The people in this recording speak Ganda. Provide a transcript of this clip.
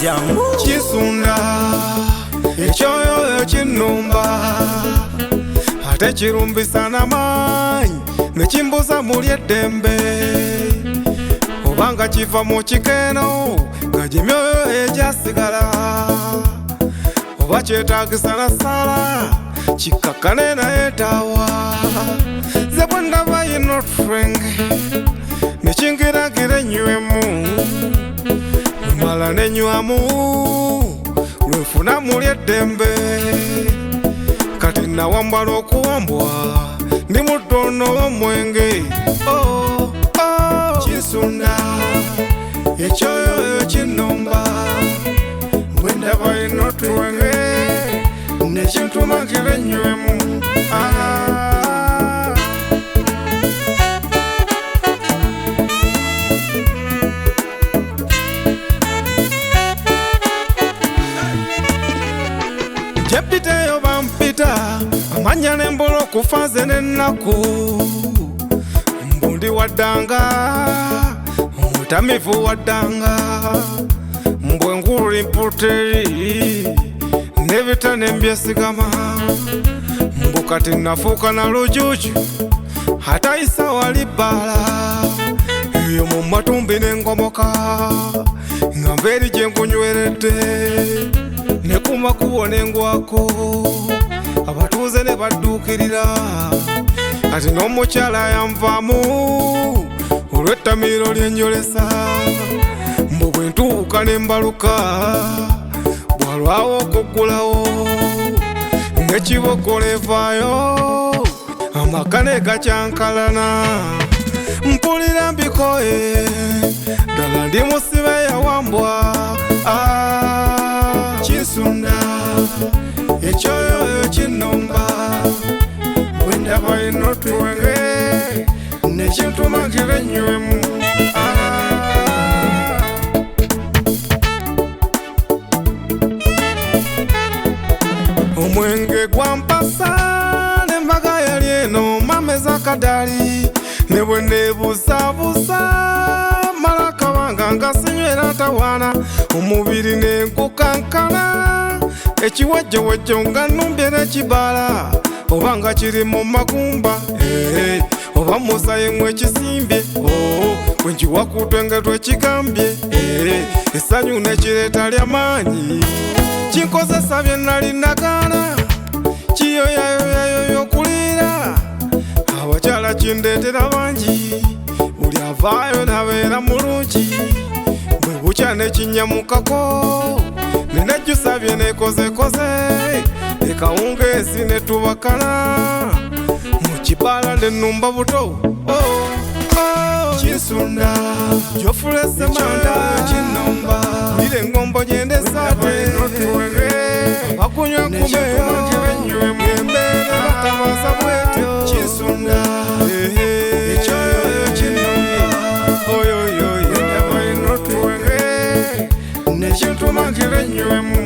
Chisunda ekyoyo ekinumba ate kirumbisa n'amaanyi ne kimbuza muli eddembe obanga kiva mu kikeeno nga gy'emyoyo egyasigala oba kyetaagisa na ssala kikakkane naye taawa ze bwe ndaba yino frenge ne kingiragira enywemu lumala nenywamu lwefuna muli eddembe kati nawambala okuwambwa ndi muddono w'omwenge Chisunda ekyoyo kinumba bwe ndaba ino twenge ne kintumagira enywemu Jepiteyo bampita amanya nembula okufa nze n'ennaku mbundi waddanga omutamivu waddanga mbwe nkulu limputeri n'ebita nembyesigama mbu kati nafuuka na lujuju atayisa wali bbala eyo mu matumbi n'engomoka nga mbeeri gye nkunyweredde nekuma kuwona engwako abatuuze ne badduukirira kati n'omukyala yanvaamu olw'ettamiro lyenjolesa mbu bwe ntuuka ne mbaluka bwalwawo okuggulawo ng'ekiboggola evaayo amaka ne gakyankalana mpulira mbikoye ddala ndi musibe yawambwa Chisunda ekyoyo kinumba bwe ndaba ino twenge ne kintumagira enywemu omwenge gwampasa n'embaga yali eno mameza kadali ne bwe neebuusabuusa mala akabanga nga sinywera tawaana omubiri nenkukankana ekiwejjowejjo nga numbye n'ekibaala oba nga kiri mu magumba oba musayemu ekisimbye bwe nkiwa ku twenge twekigambye essanyu nekireeta ly'amaanyi kinkozesa bye nali nagaana kiyoyayoyayoyo okuliira abakyala kindeetera bangi buli avaayo nabeera mulungi bwe bukya nekinyamukako nenajjusabye nekozekoze ekawungeezi netubakala mu kibaala nenumba buto Chisunda gyofulese manda kinumba lire engombo gyendesaate bakunywa kumeyo embeera batabaza bwetyo Chisunda ekyoyo kinumba oyoyoyo ndaba ino twenge ne kintumagira enywemu